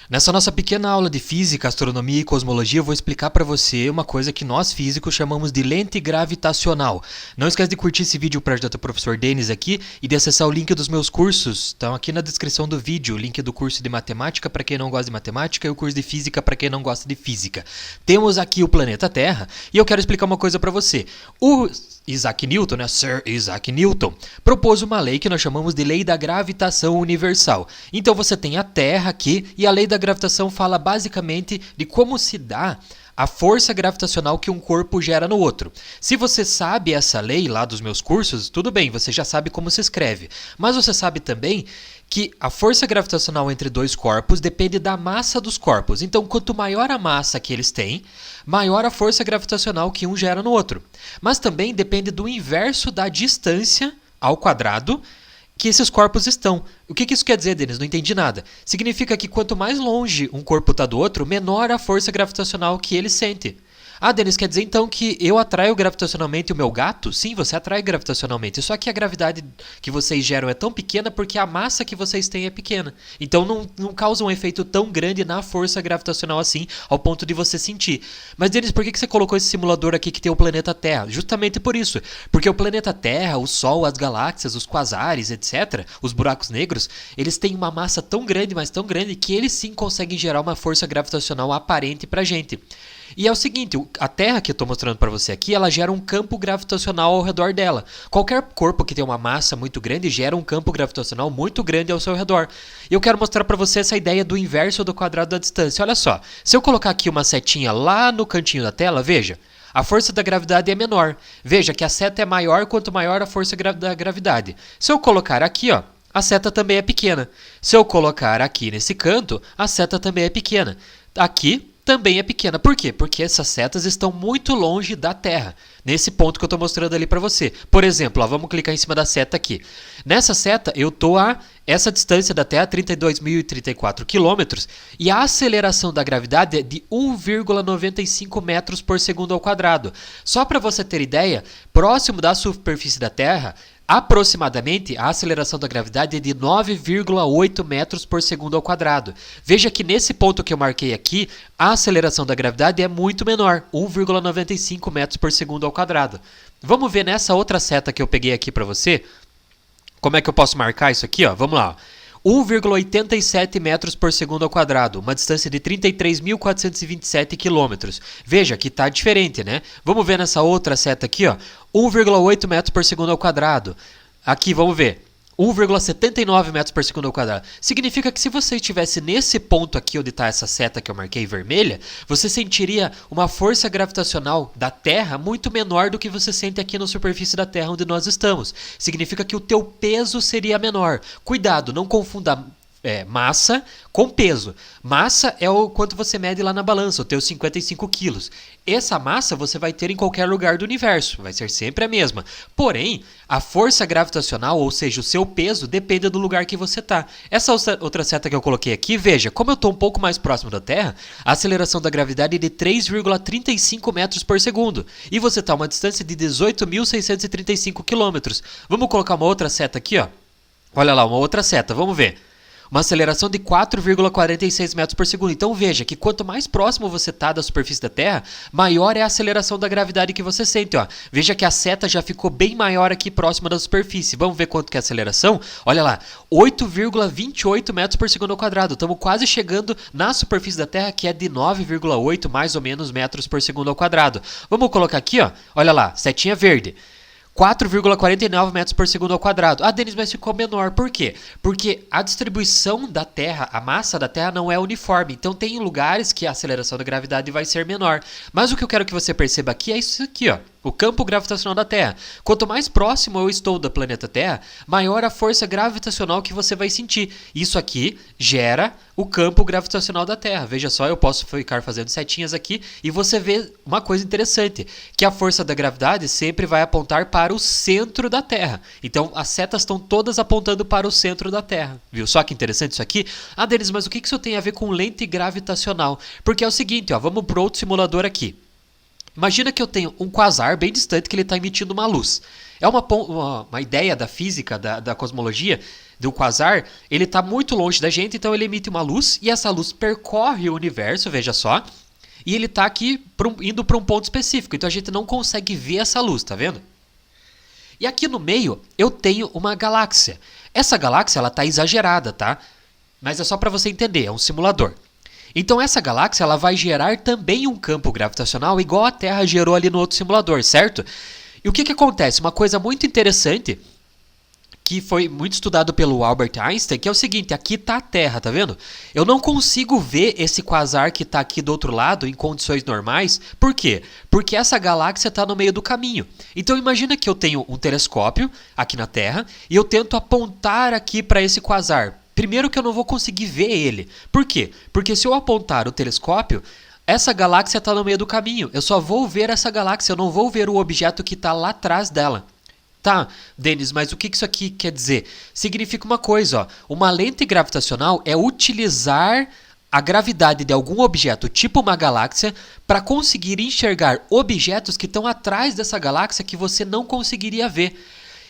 Nessa nossa pequena aula de física, astronomia e cosmologia, eu vou explicar para você uma coisa que nós físicos chamamos de lente gravitacional. Não esquece de curtir esse vídeo para ajudar o professor Denis aqui e de acessar o link dos meus cursos. Estão aqui na descrição do vídeo, o link do curso de matemática para quem não gosta de matemática e o curso de física para quem não gosta de física. Temos aqui o planeta Terra e eu quero explicar uma coisa para você. O Isaac Newton, né, Sir Isaac Newton, propôs uma lei que nós chamamos de lei da gravitação universal. Então você tem a Terra aqui e a lei da gravitação fala basicamente de como se dá a força gravitacional que um corpo gera no outro. Se você sabe essa lei lá dos meus cursos, tudo bem, você já sabe como se escreve. Mas você sabe também que a força gravitacional entre dois corpos depende da massa dos corpos. Então, quanto maior a massa que eles têm, maior a força gravitacional que um gera no outro. Mas também depende do inverso da distância ao quadrado que esses corpos estão. O que isso quer dizer, Denis? Não entendi nada. Significa que quanto mais longe um corpo está do outro, menor a força gravitacional que ele sente. Ah, Denis, quer dizer então que eu atraio gravitacionalmente o meu gato? Sim, você atrai gravitacionalmente. Só que a gravidade que vocês geram é tão pequena porque a massa que vocês têm é pequena. Então não causa um efeito tão grande na força gravitacional assim, ao ponto de você sentir. Mas, Denis, por que você colocou esse simulador aqui que tem o planeta Terra? Justamente por isso. Porque o planeta Terra, o Sol, as galáxias, os quasares, etc., os buracos negros, eles têm uma massa tão grande, mas tão grande, que eles sim conseguem gerar uma força gravitacional aparente pra gente. E é o seguinte, a Terra que eu estou mostrando para você aqui, ela gera um campo gravitacional ao redor dela. Qualquer corpo que tem uma massa muito grande gera um campo gravitacional muito grande ao seu redor. E eu quero mostrar para você essa ideia do inverso do quadrado da distância. Olha só, se eu colocar aqui uma setinha lá no cantinho da tela, veja, a força da gravidade é menor. Veja que a seta é maior quanto maior a força da gravidade. Se eu colocar aqui, ó, a seta também é pequena. Se eu colocar aqui nesse canto, a seta também é pequena. Aqui também é pequena. Por quê? Porque essas setas estão muito longe da Terra, nesse ponto que eu estou mostrando ali para você. Por exemplo, ó, vamos clicar em cima da seta aqui. Nessa seta, eu estou a essa distância da Terra, 32.034 quilômetros, e a aceleração da gravidade é de 1,95 metros por segundo ao quadrado. Só para você ter ideia, próximo da superfície da Terra, aproximadamente, a aceleração da gravidade é de 9,8 metros por segundo ao quadrado. Veja que nesse ponto que eu marquei aqui, a aceleração da gravidade é muito menor, 1,95 metros por segundo ao quadrado. Vamos ver nessa outra seta que eu peguei aqui para você, como é que eu posso marcar isso aqui? Ó? Vamos lá. 1,87 metros por segundo ao quadrado, uma distância de 33.427 quilômetros. Veja que está diferente, né? Vamos ver nessa outra seta aqui, ó, 1,8 metros por segundo ao quadrado. Aqui, vamos ver, 1,79 metros por segundo ao quadrado. Significa que se você estivesse nesse ponto aqui onde está essa seta que eu marquei vermelha, você sentiria uma força gravitacional da Terra muito menor do que você sente aqui na superfície da Terra onde nós estamos. Significa que o teu peso seria menor. Cuidado, não confunda massa com peso. Massa é o quanto você mede lá na balança, os teus 55 quilos. Essa massa você vai ter em qualquer lugar do universo, vai ser sempre a mesma. Porém, a força gravitacional, ou seja, o seu peso, depende do lugar que você está. Essa outra seta que eu coloquei aqui, veja, como eu estou um pouco mais próximo da Terra, a aceleração da gravidade é de 3,35 metros por segundo. E você está a uma distância de 18.635 quilômetros. Vamos colocar uma outra seta aqui, ó. Olha lá, uma outra seta, vamos ver. Uma aceleração de 4,46 metros por segundo. Então veja que quanto mais próximo você está da superfície da Terra, maior é a aceleração da gravidade que você sente. Ó. Veja que a seta já ficou bem maior aqui próxima da superfície. Vamos ver quanto que é a aceleração? Olha lá, 8,28 metros por segundo ao quadrado. Estamos quase chegando na superfície da Terra, que é de 9,8 mais ou menos metros por segundo ao quadrado. Vamos colocar aqui, ó. Olha lá, setinha verde. 4,49 metros por segundo ao quadrado. Ah, Denis, mas ficou menor. Por quê? Porque a distribuição da Terra, a massa da Terra não é uniforme. Então tem lugares que a aceleração da gravidade vai ser menor. Mas o que eu quero que você perceba aqui é isso aqui, ó. O campo gravitacional da Terra. Quanto mais próximo eu estou do planeta Terra, maior a força gravitacional que você vai sentir. Isso aqui gera o campo gravitacional da Terra. Veja só, eu posso ficar fazendo setinhas aqui e você vê uma coisa interessante, que a força da gravidade sempre vai apontar para o centro da Terra. Então, as setas estão todas apontando para o centro da Terra. Viu só que interessante isso aqui? Ah, Denis, mas o que isso tem a ver com lente gravitacional? Porque é o seguinte, ó, vamos para outro simulador aqui. Imagina que eu tenho um quasar bem distante que ele está emitindo uma luz. É uma ideia da física, da cosmologia, do quasar, ele está muito longe da gente, então ele emite uma luz, e essa luz percorre o universo, veja só, e ele está aqui indo para um ponto específico, então a gente não consegue ver essa luz, tá vendo? E aqui no meio eu tenho uma galáxia. Essa galáxia ela está exagerada, tá? Mas é só para você entender, é um simulador. Então essa galáxia ela vai gerar também um campo gravitacional igual a Terra gerou ali no outro simulador, certo? E o que acontece? Uma coisa muito interessante que foi muito estudado pelo Albert Einstein, que é o seguinte, aqui está a Terra, tá vendo? Eu não consigo ver esse quasar que está aqui do outro lado em condições normais. Por quê? Porque essa galáxia está no meio do caminho. Então imagina que eu tenho um telescópio aqui na Terra e eu tento apontar aqui para esse quasar. Primeiro que eu não vou conseguir ver ele. Por quê? Porque se eu apontar o telescópio, essa galáxia está no meio do caminho. Eu só vou ver essa galáxia, eu não vou ver o objeto que está lá atrás dela. Tá, Denis, mas o que isso aqui quer dizer? Significa uma coisa, ó. Uma lente gravitacional é utilizar a gravidade de algum objeto, tipo uma galáxia, para conseguir enxergar objetos que estão atrás dessa galáxia que você não conseguiria ver.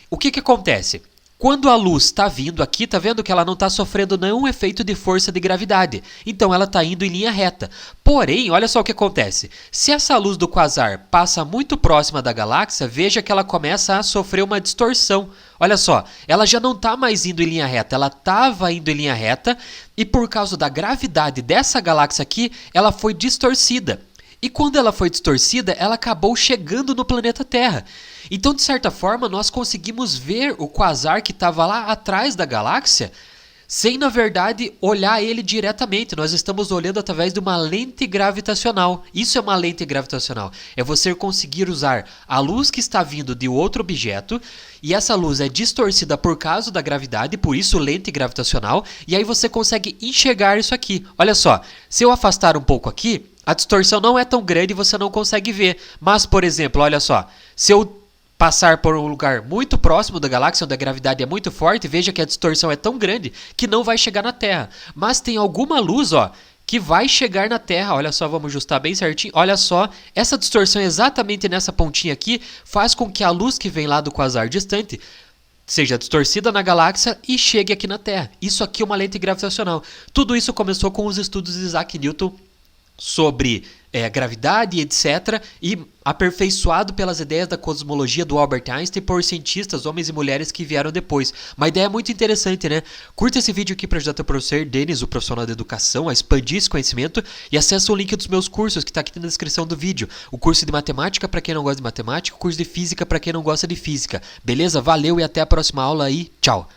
O que acontece? Quando a luz está vindo aqui, tá vendo que ela não está sofrendo nenhum efeito de força de gravidade. Então ela está indo em linha reta. Porém, olha só o que acontece. Se essa luz do quasar passa muito próxima da galáxia, veja que ela começa a sofrer uma distorção. Olha só, ela já não está mais indo em linha reta, ela estava indo em linha reta e por causa da gravidade dessa galáxia aqui, ela foi distorcida. E quando ela foi distorcida, ela acabou chegando no planeta Terra. Então, de certa forma, nós conseguimos ver o quasar que estava lá atrás da galáxia, sem, na verdade, olhar ele diretamente. Nós estamos olhando através de uma lente gravitacional. Isso é uma lente gravitacional. É você conseguir usar a luz que está vindo de outro objeto, e essa luz é distorcida por causa da gravidade, por isso lente gravitacional, e aí você consegue enxergar isso aqui. Olha só, se eu afastar um pouco aqui, a distorção não é tão grande e você não consegue ver. Mas, por exemplo, olha só, se eu passar por um lugar muito próximo da galáxia, onde a gravidade é muito forte, veja que a distorção é tão grande que não vai chegar na Terra. Mas tem alguma luz, ó, que vai chegar na Terra. Olha só, vamos ajustar bem certinho. Olha só, essa distorção exatamente nessa pontinha aqui faz com que a luz que vem lá do quasar distante seja distorcida na galáxia e chegue aqui na Terra. Isso aqui é uma lente gravitacional. Tudo isso começou com os estudos de Isaac Newton sobre gravidade, etc., e aperfeiçoado pelas ideias da cosmologia do Albert Einstein por cientistas, homens e mulheres que vieram depois. Uma ideia muito interessante, né? Curta esse vídeo aqui para ajudar o professor Denis, o profissional da educação, a expandir esse conhecimento, e acessa o link dos meus cursos que está aqui na descrição do vídeo. O curso de matemática para quem não gosta de matemática, o curso de física para quem não gosta de física. Beleza? Valeu e até a próxima aula aí. Tchau!